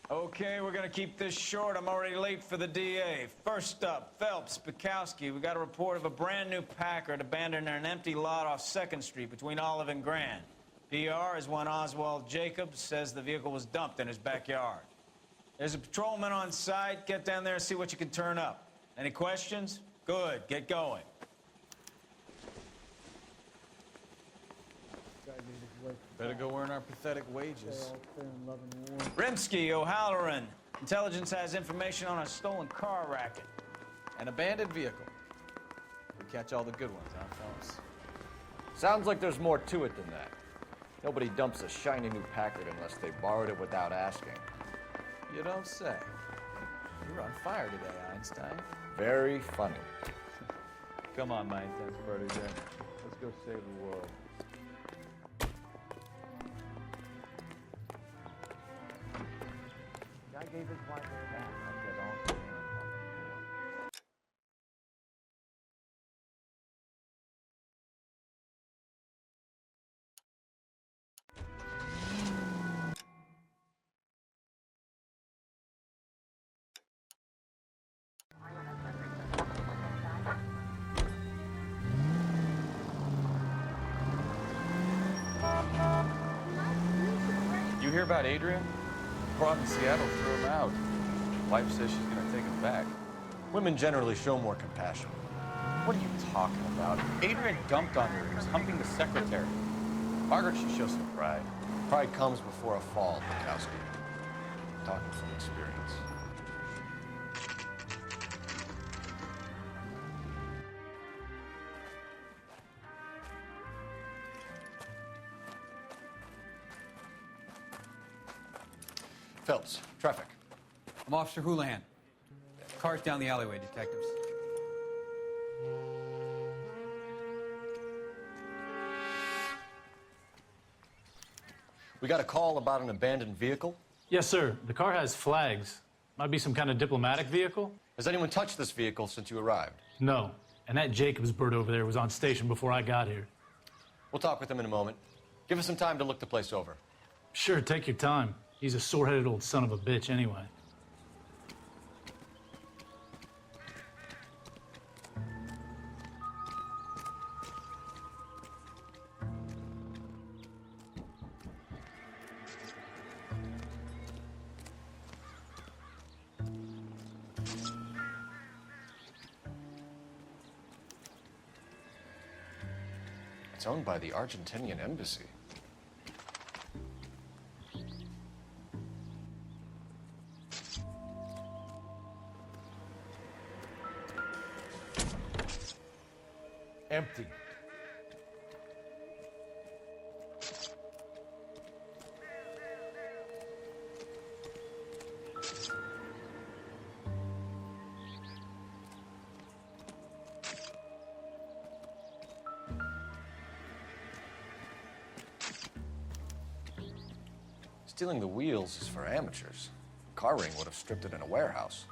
Okay, we're gonna keep this short. I'm already late for the DA. First up, Phelps, Bekowsky. We got a report of a brand new Packard abandoned in an empty lot off 2nd Street between Olive and Grand. PR is one Oswald Jacobs says the vehicle was dumped in his backyard. There's a patrolman on site. Get down there and see what you can turn up. Any questions? Good, get going. Better go earn our pathetic wages. Rimsky, O'Halloran. Intelligence has information on a stolen car racket. An abandoned vehicle. We catch all the good ones, huh, Phelps? Sounds like there's more to it than that. Nobody dumps a shiny new Packard unless they borrowed it without asking. You don't say. You're on fire today, Einstein. Very funny. Come on, my intense protege. Let's go save the world. Guy gave his wife a bath. I said, oh, You hear about Adrian? Brought him in Seattle, threw him out. Wife says she's gonna take him back. women generally show more compassion. What are you talking about? Adrian dumped on her. He was humping the secretary. Margaret should show some pride. Pride comes before a fall, Bekowsky. Talking from experience. Phelps, traffic. I'm Officer Houlihan. Car's down the alleyway, detectives. We got a call about an abandoned vehicle. Yes, sir. The car has flags. Might be some kind of diplomatic vehicle. Has anyone touched this vehicle since you arrived? No. And that Jacobs bird over there was on station before I got here. We'll talk with him in a moment. Give us some time to look the place over. Sure, take your time. He's a sore-headed old son of a bitch anyway. It's owned by the Argentinian embassy. Empty. Stealing the wheels is for amateurs. Car ring would have stripped it in a warehouse.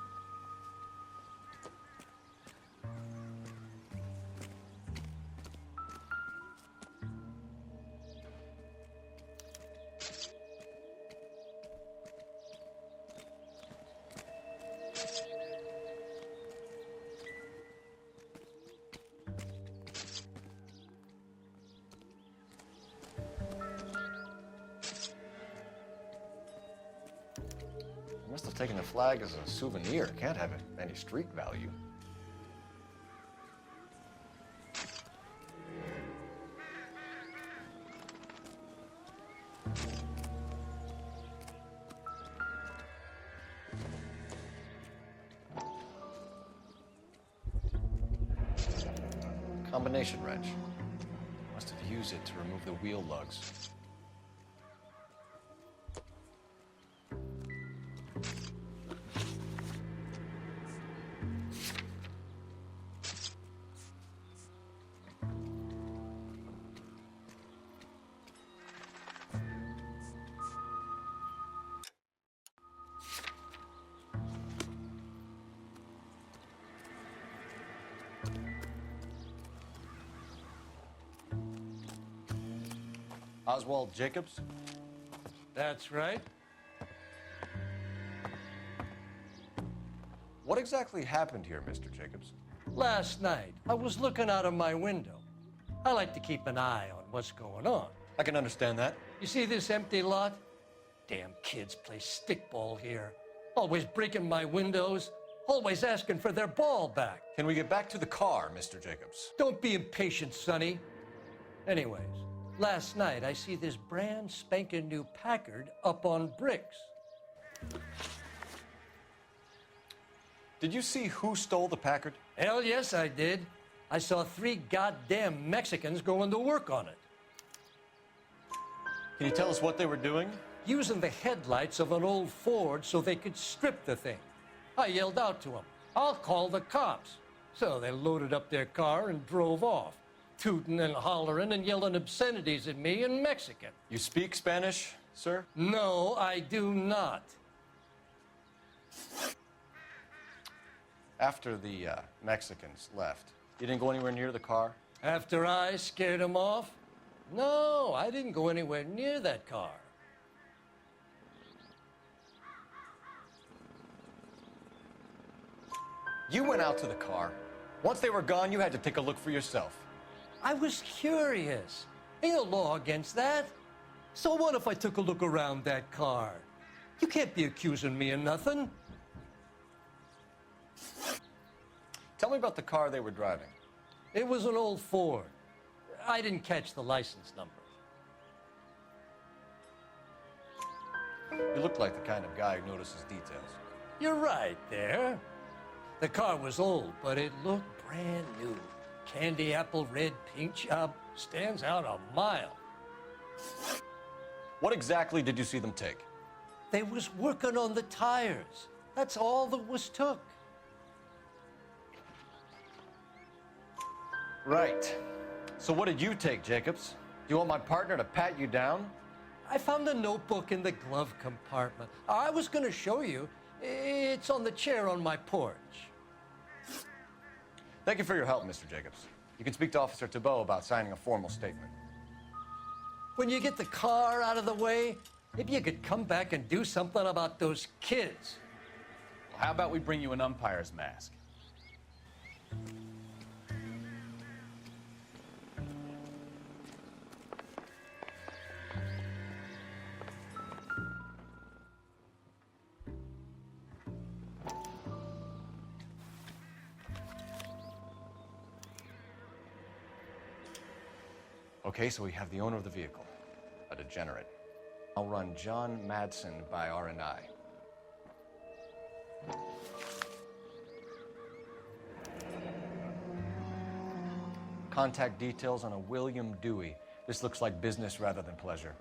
Must have taken the flag as a souvenir. Can't have any street value. Combination wrench. Must have used it to remove the wheel lugs. Oswald Jacobs? That's right. exactly happened here, Mr. Jacobs? Last night, I was looking out of my window. I like to keep an eye on what's going on. I can understand that. You see this empty lot? Damn kids play stickball here. Always breaking my windows, always asking for their ball back. Can we get back to the car, Mr. Jacobs? Don't be impatient, Sonny. Anyways, last night I see this brand spanking new Packard up on bricks. Did you see who stole the Packard? Hell yes, I did. I saw 3 goddamn Mexicans going to work on it. Can you tell us what they were doing? Using the headlights of an old Ford so they could strip the thing. I yelled out to them, "I'll call the cops." So they loaded up their car and drove off, tooting and hollering and yelling obscenities at me in Mexican. You speak Spanish, sir? No, I do not. After the Mexicans left, you didn't go anywhere near the car? After I scared them off? No, I didn't go anywhere near that car. You went out to the car. Once they were gone, you had to take a look for yourself. I was curious. Ain't no law against that. So what if I took a look around that car? You can't be accusing me of nothing. Tell me about the car they were driving. It was an old Ford. I didn't catch the license number. You look like the kind of guy who notices details. You're right there. The car was old, but it looked brand new. Candy apple red paint job stands out a mile. What exactly did you see them take? They was working on the tires. That's all that was took. Right. So what did you take, Jacobs? Do you want my partner to pat you down? I found a notebook in the glove compartment. I was going to show you. It's on the chair on my porch. Thank you for your help, Mr. Jacobs. You can speak to Officer Thibault about signing a formal statement. When you get the car out of the way, maybe you could come back and do something about those kids. Well, how about we bring you an umpire's mask? Okay, so we have the owner of the vehicle, a degenerate. I'll run John Madsen by R&I. Contact details on a William Dewey. This looks like business rather than pleasure.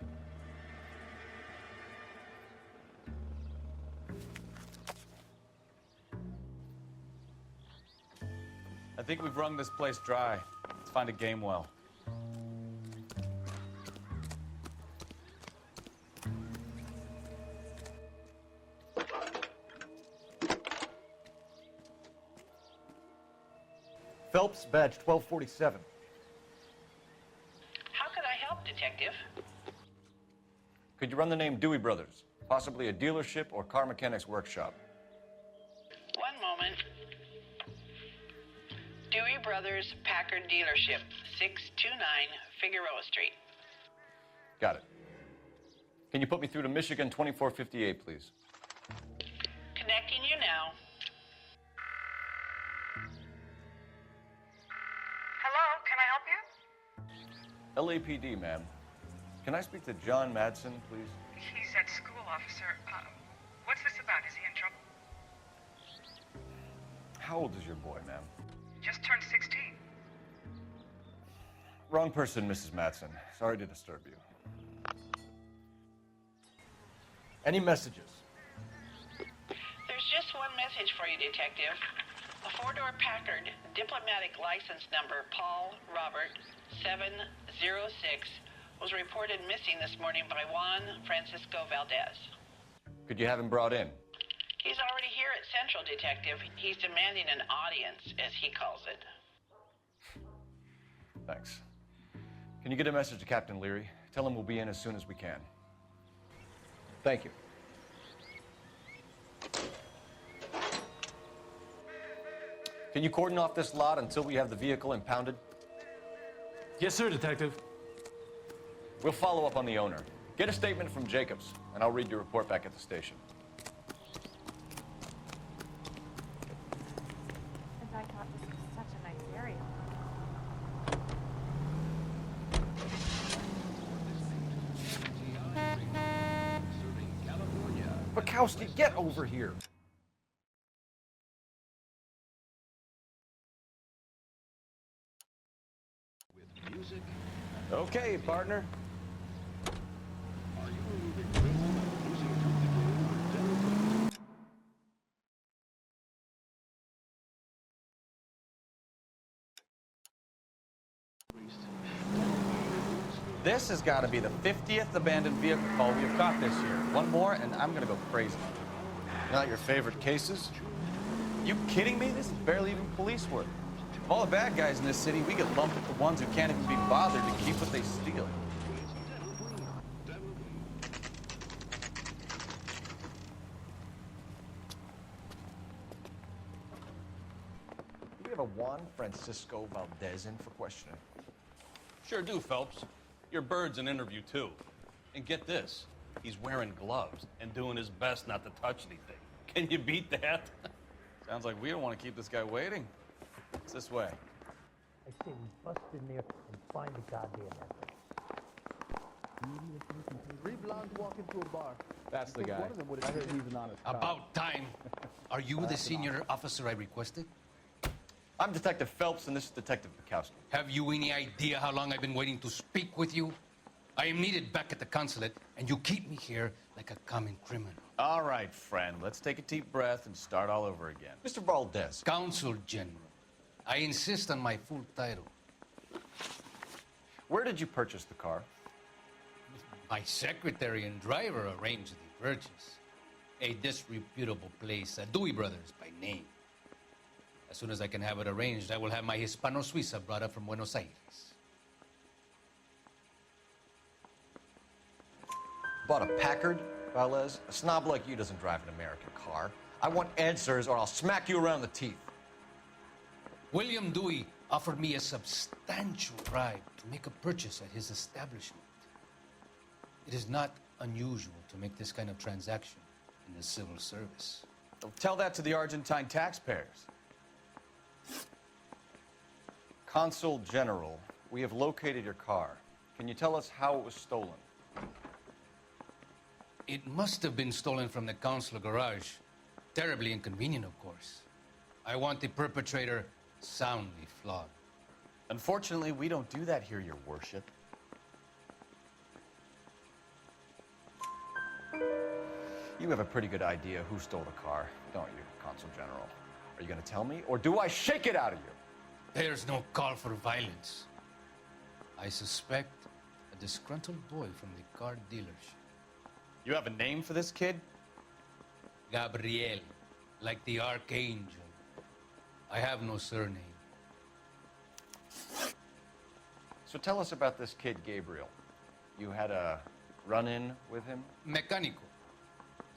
I think we've wrung this place dry. Let's find a game well. Phelps, badge 1247. How could I help, Detective? Could you run the name Dewey Brothers? Possibly a dealership or car mechanics workshop. One moment. Dewey Brothers Packard Dealership, 629 Figueroa Street. Got it. Can you put me through to Michigan 2458, please? Connecting you now. Hello, can I help you? LAPD, ma'am. Can I speak to John Madsen, please? He's at school, officer. What's this about? Is he in trouble? How old is your boy, ma'am? Just turned 16. Wrong person, Mrs. Madsen. Sorry to disturb you. Any messages? There's just one message for you, Detective. A four-door Packard, diplomatic license number Paul Robert 706, was reported missing this morning by Juan Francisco Valdez. Could you have him brought in? He's already here at Central, Detective. He's demanding an audience, as he calls it. Thanks. Can you get a message to Captain Leary? Tell him we'll be in as soon as we can. Thank you. Can you cordon off this lot until we have the vehicle impounded? Yes, sir, Detective. We'll follow up on the owner. Get a statement from Jacobs, and I'll read your report back at the station. And I thought this was such a nice area. Bekowsky, get over here. Okay, partner. This has got to be the 50th abandoned vehicle call we have caught this year. One more, and I'm going to go crazy. Not your favorite cases? You kidding me? This is barely even police work. Of all the bad guys in this city, we get lumped with the ones who can't even be bothered to keep what they steal. Do we have a Juan Francisco Valdez in for questioning? Sure do, Phelps. Your bird's an interview, too. And get this, he's wearing gloves and doing his best not to touch anything. Can you beat that? Sounds like we don't want to keep this guy waiting. It's this way. I say we bust in there and find the goddamn evidence. Three blondes walk into a bar. That's the guy. One of them would have he's an honest cop. About time. Are you the senior officer I requested? I'm Detective Phelps, and this is Detective Bekowsky. Have you any idea how long I've been waiting to speak with you? I am needed back at the consulate, and you keep me here like a common criminal. All right, friend. Let's take a deep breath and start all over again. Mr. Valdez. Consul General. I insist on my full title. Where did you purchase the car? My secretary and driver arranged the purchase. A disreputable place, Dewey Brothers by name. As soon as I can have it arranged, I will have my Hispano-Suiza brought up from Buenos Aires. Bought a Packard, Valdez? A snob like you doesn't drive an American car. I want answers or I'll smack you around the teeth. William Dewey offered me a substantial bribe to make a purchase at his establishment. It is not unusual to make this kind of transaction in the civil service. Tell that to the Argentine taxpayers. Consul General, we have located your car. Can you tell us how it was stolen? It must have been stolen from the consular garage. Terribly inconvenient, of course. I want the perpetrator soundly flogged. Unfortunately, we don't do that here, Your Worship. You have a pretty good idea who stole the car, don't you, Consul General? Are you going to tell me, or do I shake it out of you? There's no call for violence. I suspect a disgruntled boy from the car dealership. You have a name for this kid? Gabriel, like the archangel. I have no surname. So tell us about this kid, Gabriel. You had a run-in with him? Mecánico,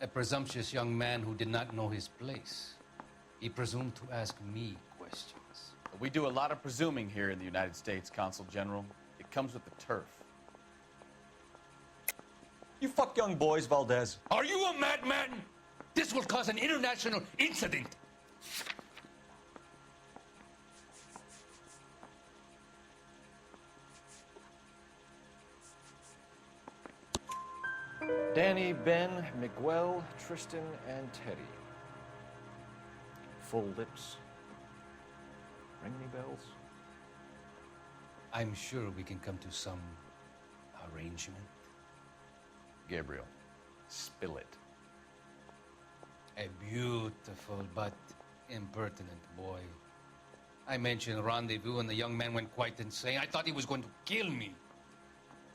a presumptuous young man who did not know his place. He presumed to ask me questions. We do a lot of presuming here in the United States, Consul General. It comes with the turf. You fuck young boys, Valdez. Are you a madman? This will cause an international incident. Danny, Ben, Miguel, Tristan, and Teddy. Full lips. Ring any bells? I'm sure we can come to some arrangement. Gabriel, spill it. A beautiful but impertinent boy. I mentioned rendezvous and the young man went quite insane. I thought he was going to kill me.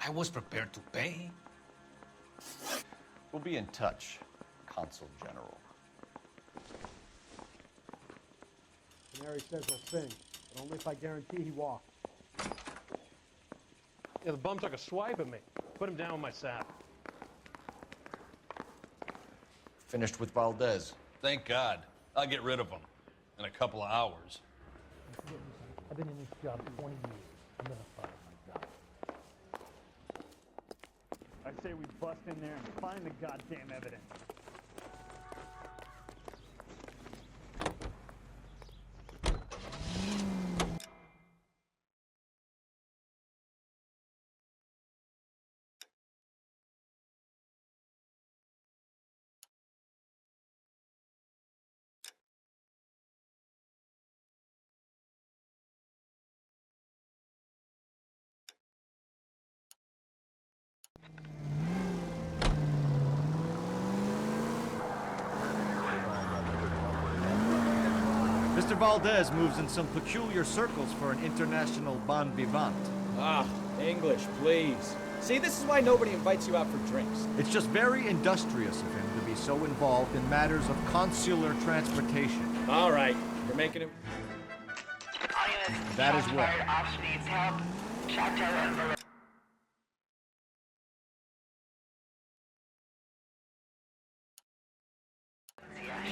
I was prepared to pay. We'll be in touch, Consul General. Canary says he'll sing, but only if I guarantee he walks. Yeah, the bum took a swipe at me. Put him down with my saddle. Finished with Valdez. Thank God. I'll get rid of him in a couple of hours. I've been in this job 20 years. I'm gonna fire myself. I say we bust in there and find the goddamn evidence. Mr. Valdez moves in some peculiar circles for an international bon vivant. Ah, English, please. See, this is why nobody invites you out for drinks. It's just very industrious of him to be so involved in matters of consular transportation. All right, you're making it... That is well. Ops needs help. Chateau and Valencia.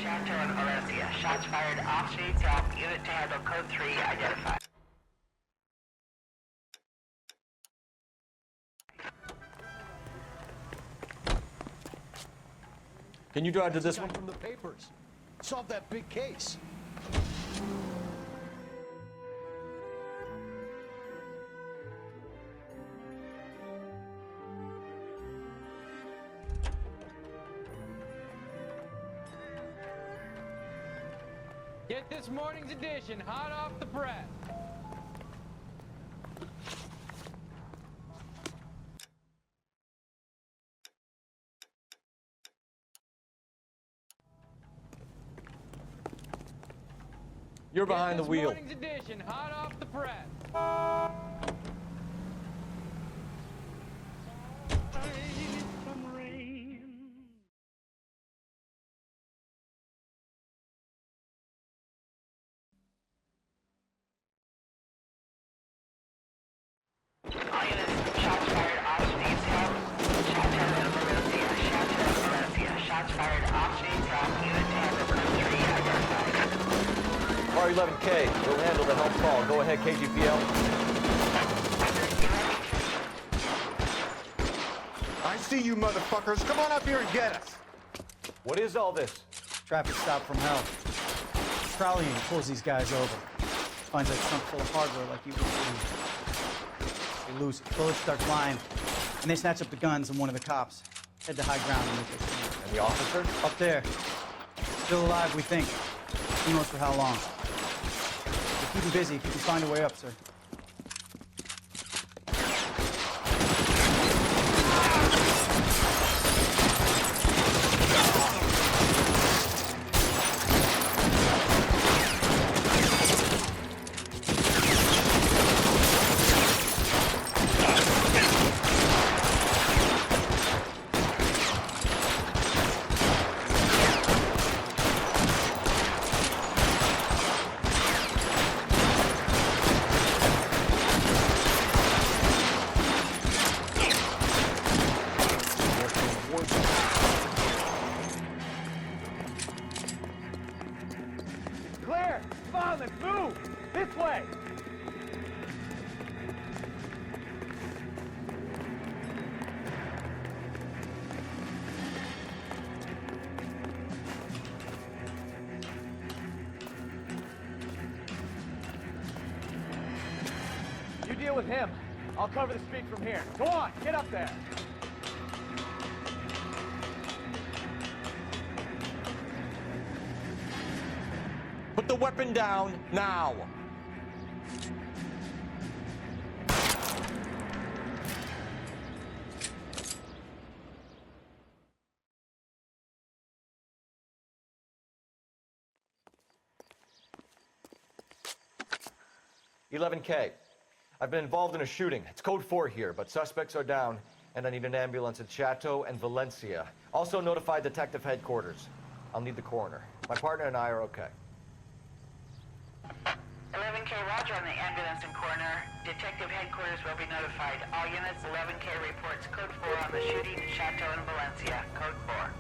Chateau and Valencia. Shots fired. Ops needs help. Unit to handle code 3 identified. Can you drive to this one? From the papers. Solve that big case. Get this morning's edition hot off the press. You're behind the wheel. This morning's edition hot off the press. R11K, we'll handle the help call. Go ahead, KGPL. I see you motherfuckers. Come on up here and get us. What is all this? Traffic stop from hell. Crowley pulls these guys over. Finds a trunk full of hardware like you would see. They lose it. Bullets start flying. And they snatch up the guns and one of the cops. Head to high ground and make their stand. And the officer? Up there. Still alive, we think. Who knows for how long. Keep him busy if you can find a way up, sir. Clear! Come on, let's move! This way! You deal with him. I'll cover the street from here. Go on, get up there. Put the weapon down, now! ·11K. I've been involved in a shooting. It's code 4 here, but suspects are down, and I need an ambulance at Chateau and Valencia. Also notify detective headquarters. I'll need the coroner. My partner and I are okay. 11K, roger on the ambulance and coroner. Detective headquarters will be notified. All units, 11K reports code 4 on the shooting in Chateau and Valencia. Code 4.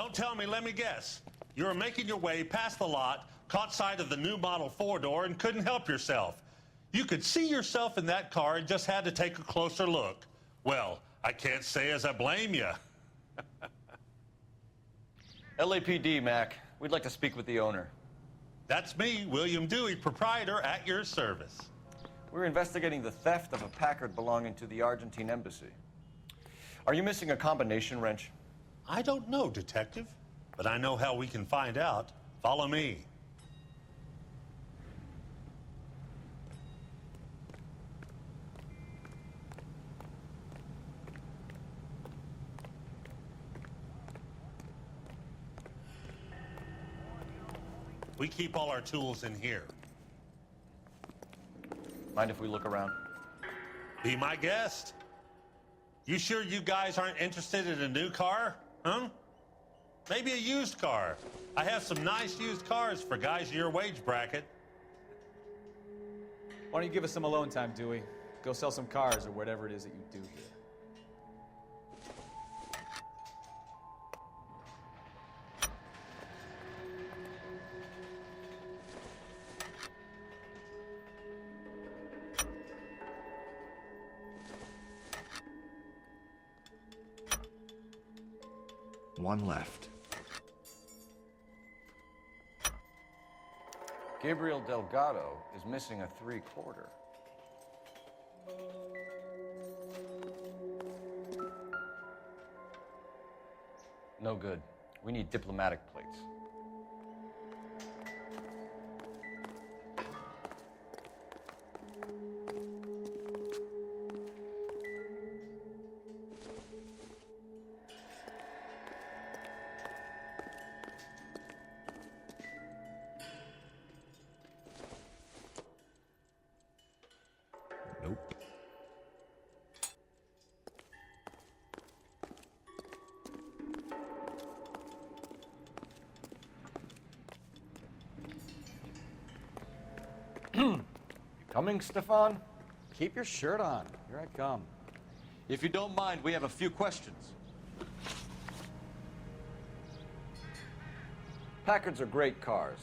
Don't tell me, let me guess. You were making your way past the lot, caught sight of the new model four-door, and couldn't help yourself. You could see yourself in that car and just had to take a closer look. Well, I can't say as I blame you. LAPD, Mac. We'd like to speak with the owner. That's me, William Dewey, proprietor, at your service. We're investigating the theft of a Packard belonging to the Argentine embassy. Are you missing a combination wrench? I don't know, Detective, but I know how we can find out. Follow me. We keep all our tools in here. Mind if we look around? Be my guest. You sure you guys aren't interested in a new car? Huh? Maybe a used car. I have some nice used cars for guys in your wage bracket. Why don't you give us some alone time, Dewey? Go sell some cars or whatever it is that you do here. One left. Gabriel Delgado is missing a 3/4. No good. We need diplomatic plates. Nope. You coming, Stefan? Keep your shirt on. Here I come. If you don't mind, we have a few questions. Packards are great cars,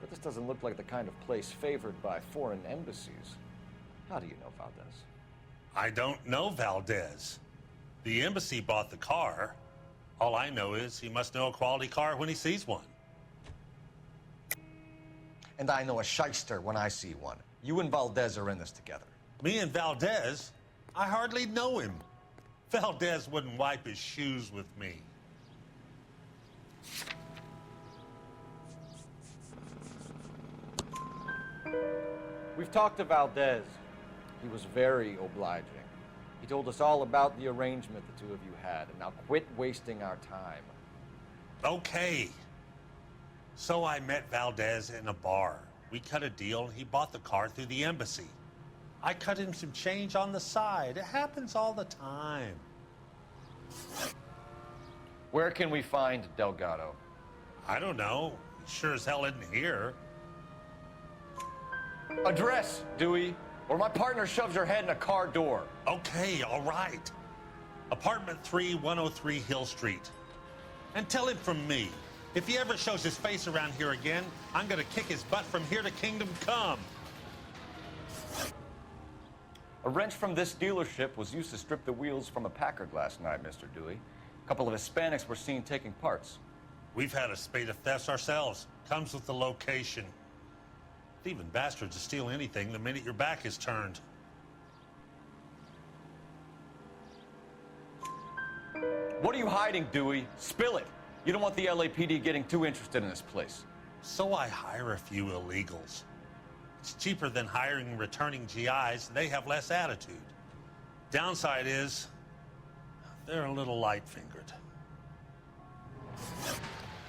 but this doesn't look like the kind of place favored by foreign embassies. How do you know Valdez? I don't know Valdez. The embassy bought the car. All I know is he must know a quality car when he sees one. And I know a shyster when I see one. You and Valdez are in this together. Me and Valdez? I hardly know him. Valdez wouldn't wipe his shoes with me. We've talked to Valdez. He was very obliging. He told us all about the arrangement the two of you had, and now quit wasting our time. Okay. So I met Valdez in a bar. We cut a deal, and he bought the car through the embassy. I cut him some change on the side. It happens all the time. Where can we find Delgado? I don't know. He sure as hell isn't here. Address, Dewey, or my partner shoves your head in a car door. Okay, all right. Apartment 3, 103 Hill Street. And tell him from me, if he ever shows his face around here again, I'm gonna kick his butt from here to Kingdom Come. A wrench from this dealership was used to strip the wheels from a Packard last night, Mr. Dewey. A couple of Hispanics were seen taking parts. We've had a spate of thefts ourselves. Comes with the location. Thieving bastards to steal anything the minute your back is turned. What are you hiding, Dewey? Spill it. You don't want the LAPD getting too interested in this place. So I hire a few illegals. It's cheaper than hiring returning GIs. They have less attitude. Downside is, they're a little light-fingered.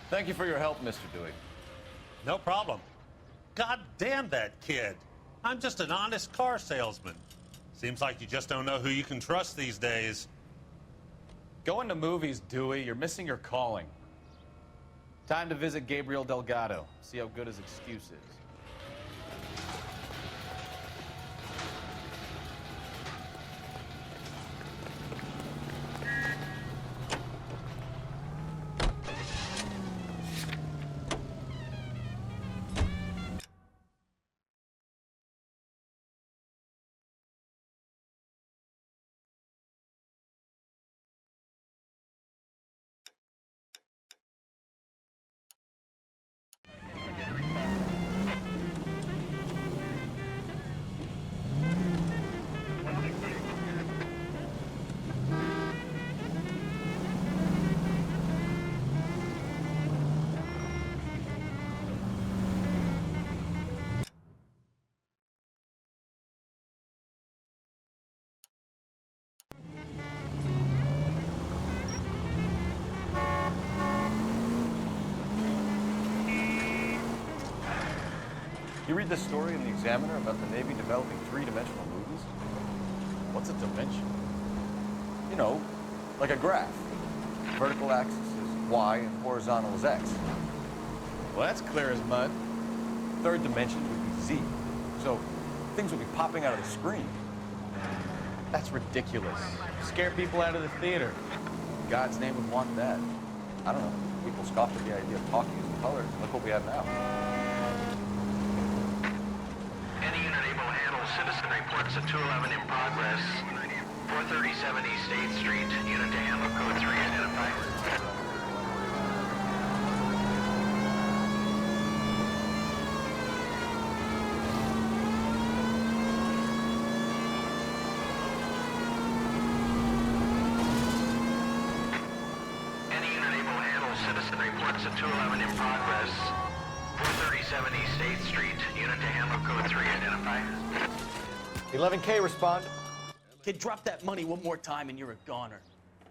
Thank you for your help, Mr. Dewey. No problem. God damn that kid. I'm just an honest car salesman. Seems like you just don't know who you can trust these days. Going to movies, Dewey. You're missing your calling. Time to visit Gabriel Delgado. See how good his excuse is. You read this story in the Examiner about the Navy developing three-dimensional movies? What's a dimension? You know, like a graph. Vertical axis is Y and horizontal is X. Well, that's clear as mud. Third dimension would be Z. So things would be popping out of the screen. That's ridiculous. Scare people out of the theater. In God's name would want that. I don't know. People scoffed at the idea of talking in color. Look what we have now. Any unit able to handle citizen reports of 211 in progress. 437 East 8th Street. Unit to handle code 3 identified. Any unit able to handle citizen reports of 211 in progress. 437 East 8th Street. Unit to handle code 3 identified. 11K respond. Kid, drop that money one more time and you're a goner.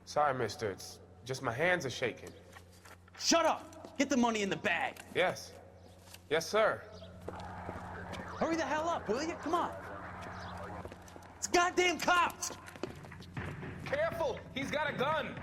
Sorry, mister. It's just my hands are shaking. Shut up! Get the money in the bag. Yes. Yes, sir. Hurry the hell up, will you? Come on. It's goddamn cops! Careful! He's got a gun!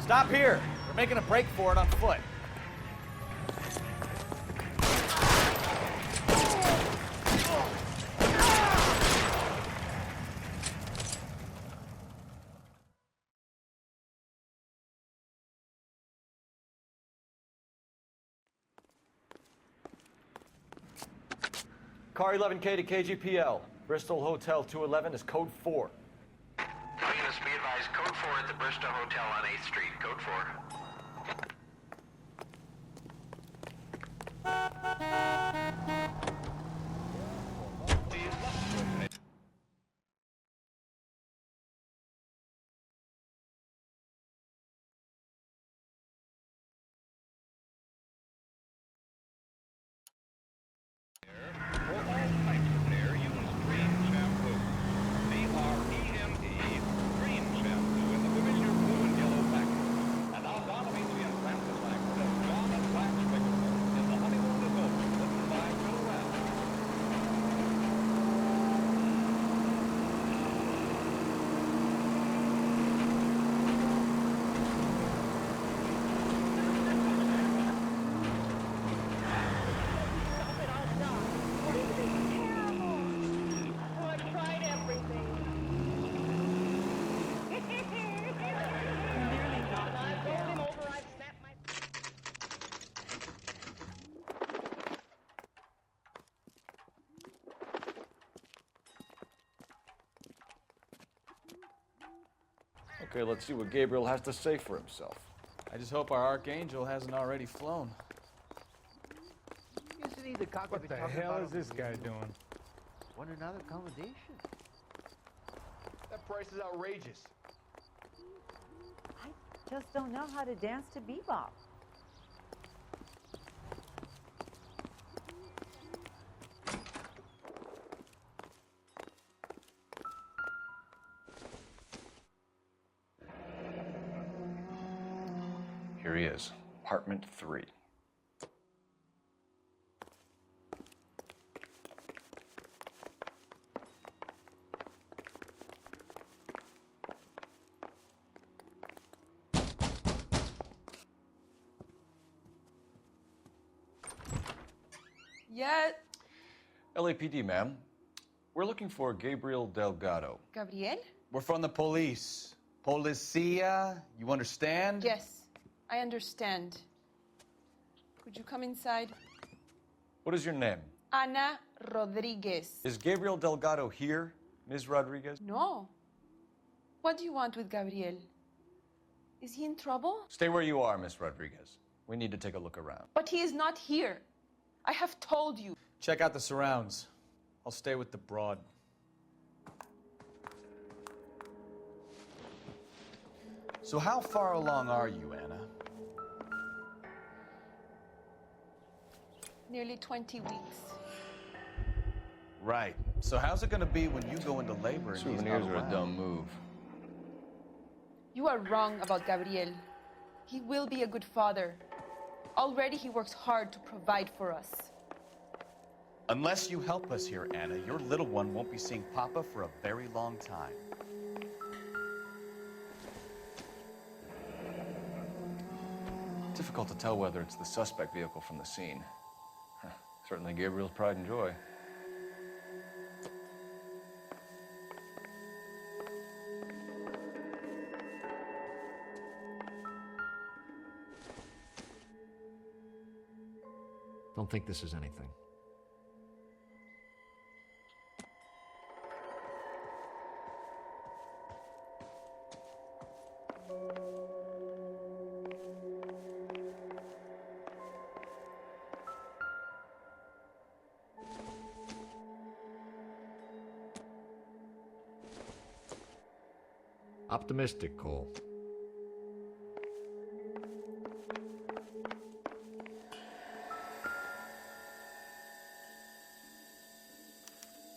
Stop here. We're making a break for it on foot. Car 11K to KGPL. Bristol Hotel 211 is code 4. All units be advised, code 4 at the Bristol Hotel on 8th Street. Code 4. Okay, let's see what Gabriel has to say for himself. I just hope our Archangel hasn't already flown. Isn't he the cock What the hell is this guy doing? Want another accommodation? That price is outrageous. I just don't know how to dance to bebop. Here he is, apartment 3. Yeah. LAPD, ma'am. We're looking for Gabriel Delgado. Gabriel? We're from the police. Policia, you understand? Yes, I understand. Could you come inside? What is your name? Ana Rodriguez. Is Gabriel Delgado here, Ms. Rodriguez? No. What do you want with Gabriel? Is he in trouble? Stay where you are, Ms. Rodriguez. We need to take a look around. But he is not here. I have told you. Check out the surrounds. I'll stay with the broad. So how far along are you, Anna? Nearly 20 weeks. Right. So how's it gonna be when you go into labor and he's not Souvenirs are a around? dumb move. You are wrong about Gabriel. He will be a good father. Already he works hard to provide for us. Unless you help us here, Anna, your little one won't be seeing Papa for a very long time. Difficult to tell whether it's the suspect vehicle from the scene. Certainly Gabriel's pride and joy. Don't think this is anything. Optimistic, Cole.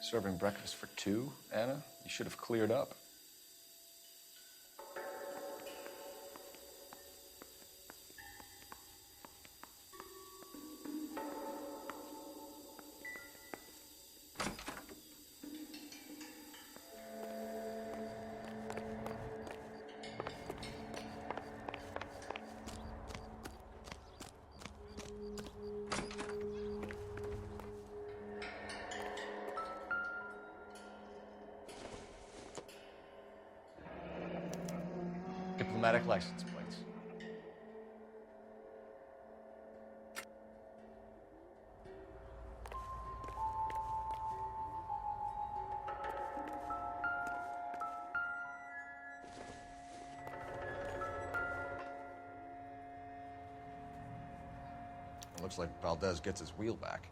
Serving breakfast for two, Anna? You should have cleared up. Diplomatic license plates. It looks like Valdez gets his wheel back.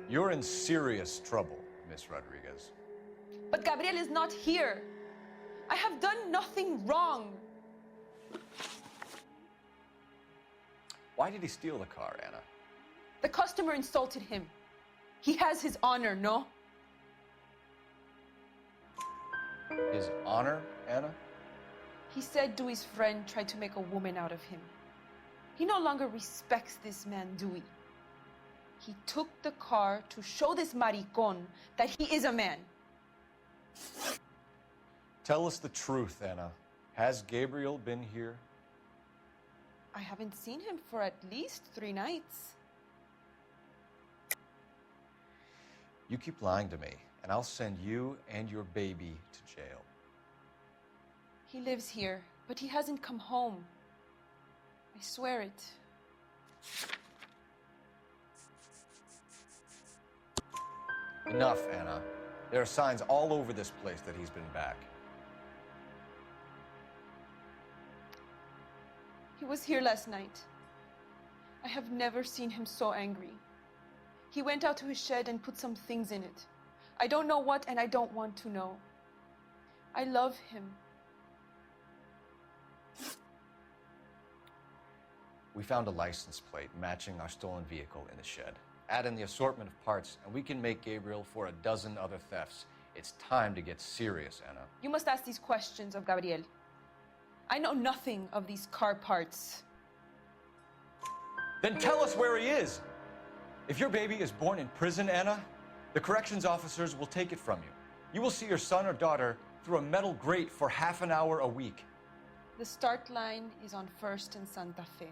You're in serious trouble, Miss Rodriguez. But Gabriel is not here. I have done nothing wrong. Why did he steal the car, Anna? The customer insulted him. He has his honor, no? His honor, Anna? He said Dewey's friend tried to make a woman out of him. He no longer respects this man, Dewey. He took the car to show this maricón that he is a man. Tell us the truth, Anna. Has Gabriel been here? I haven't seen him for at least 3 nights. You keep lying to me, and I'll send you and your baby to jail. He lives here, but he hasn't come home. I swear it. Enough, Anna. There are signs all over this place that he's been back. He was here last night. I have never seen him so angry. He went out to his shed and put some things in it. I don't know what, and I don't want to know. I love him. We found a license plate matching our stolen vehicle in the shed. Add in the assortment of parts, and we can make Gabriel for a dozen other thefts. It's time to get serious, Anna. You must ask these questions of Gabriel. I know nothing of these car parts. Then tell us where he is. If your baby is born in prison, Anna, the corrections officers will take it from you. You will see your son or daughter through a metal grate for half an hour a week. The start line is on 1st and Santa Fe.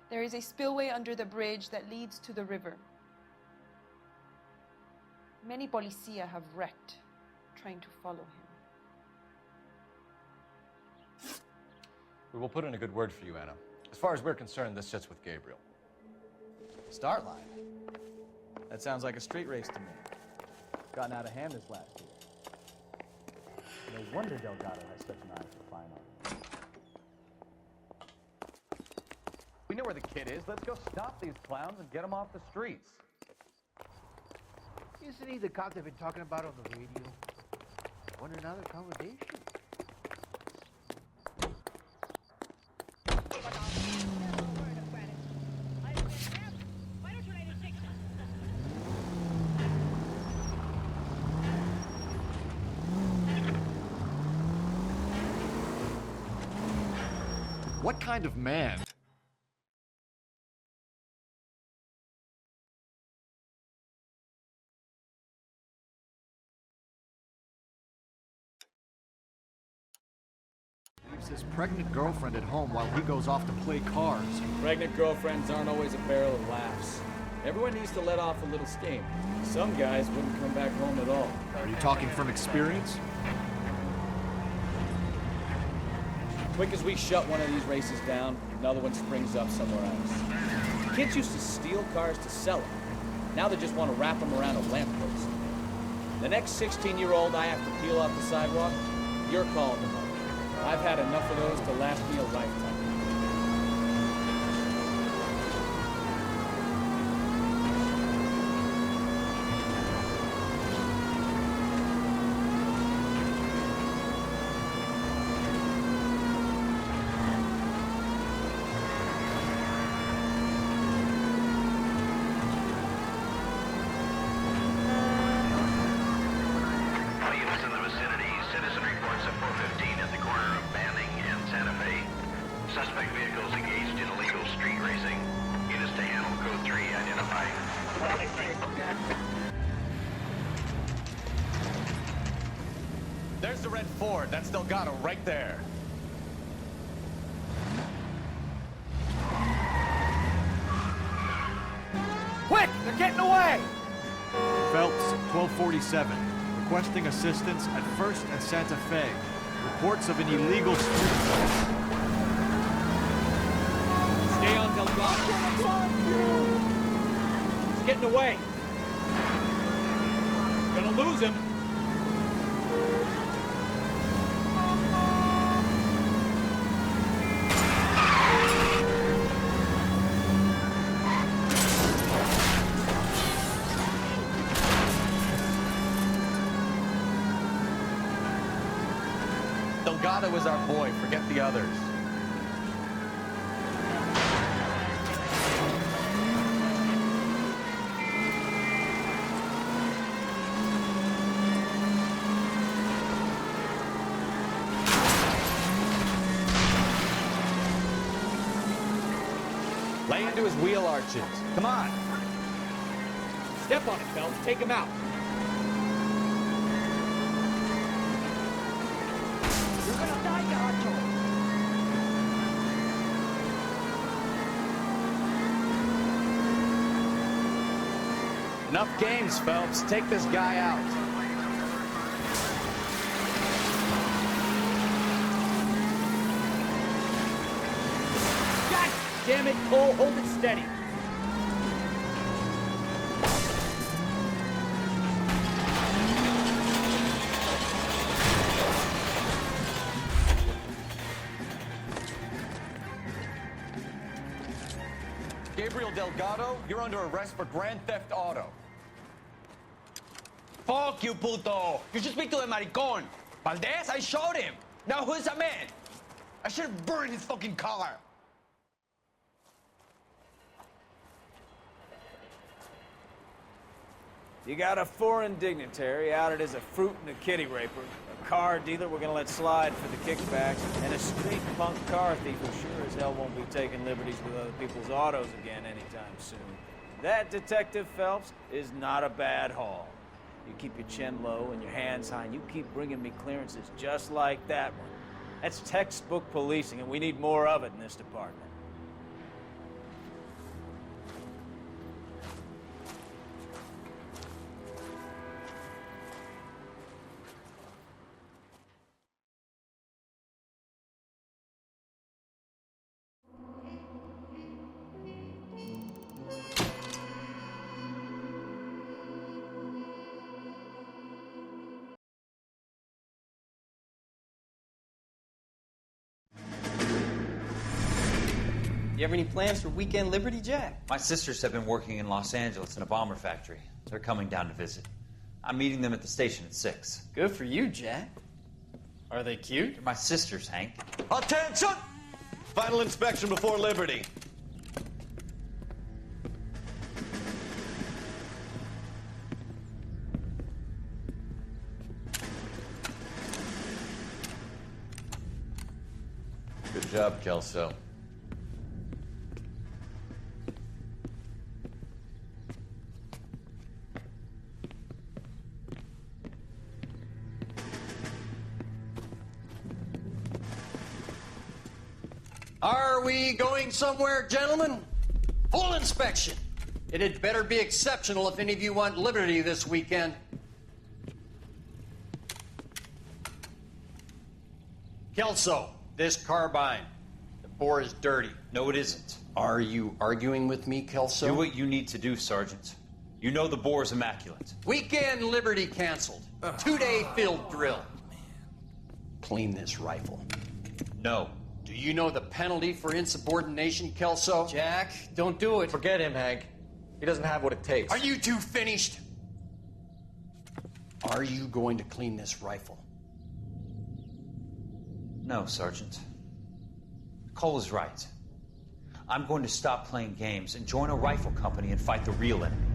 There is a spillway under the bridge that leads to the river. Many policia have wrecked trying to follow him. We will put in a good word for you, Anna. As far as we're concerned, this sits with Gabriel. Start line. That sounds like a street race to me. Gotten out of hand this last year. No wonder Delgado has such an eye for fine art. We know where the kid is. Let's go stop these clowns and get them off the streets. Isn't he the cop they've been talking about on the radio? Want another conversation? What kind of man? Leaves his pregnant girlfriend at home while he goes off to play cards. Pregnant girlfriends aren't always a barrel of laughs. Everyone needs to let off a little steam. Some guys wouldn't come back home at all. Are you talking from experience? Quick as we shut one of these races down, another one springs up somewhere else. Kids used to steal cars to sell them. Now they just want to wrap them around a lamppost. The next 16-year-old I have to peel off the sidewalk, you're calling them up. I've had enough of those to last me a lifetime. There's the red Ford. That's Delgado right there. Quick! They're getting away! Phelps, 1247. Requesting assistance at 1st and Santa Fe. Reports of an illegal street race. Stay on Delgado. He's getting away. Gonna lose him. Delgado is our boy. Forget the others. Lay into his wheel arches. Come on. Step on it, Phelps. Take him out. You're gonna die, Gacho. Enough games, Phelps. Take this guy out. God damn it, Cole. Hold it steady. Gabriel Delgado, you're under arrest for Grand Theft Auto. Fuck you, puto! You should speak to the maricón. Valdez, I showed him. Now who's the man? I should have burned his fucking car. You got a foreign dignitary outed as a fruit and a kitty raper, a car dealer we're gonna let slide for the kickbacks, and a street punk car thief who sure as hell won't be taking liberties with other people's autos again anytime soon. That, Detective Phelps, is not a bad haul. You keep your chin low and your hands high, and you keep bringing me clearances just like that one. That's textbook policing, and we need more of it in this department. You have any plans for Weekend Liberty, Jack? My sisters have been working in Los Angeles in a bomber factory. They're coming down to visit. I'm meeting them at the station at 6. Good for you, Jack. Are they cute? They're my sisters, Hank. Attention! Final inspection before Liberty. Good job, Kelso. Are we going somewhere, gentlemen? Full inspection. It had better be exceptional if any of you want liberty this weekend. Kelso, this carbine. The bore is dirty. No, it isn't. Are you arguing with me, Kelso? Do what you need to do, Sergeant. You know the bore is immaculate. Weekend Liberty canceled. 2-day field drill. Clean this rifle. No. Do you know the penalty for insubordination, Kelso? Jack, don't do it. Forget him, Hank. He doesn't have what it takes. Are you two finished? Are you going to clean this rifle? No, Sergeant. Cole is right. I'm going to stop playing games and join a rifle company and fight the real enemy.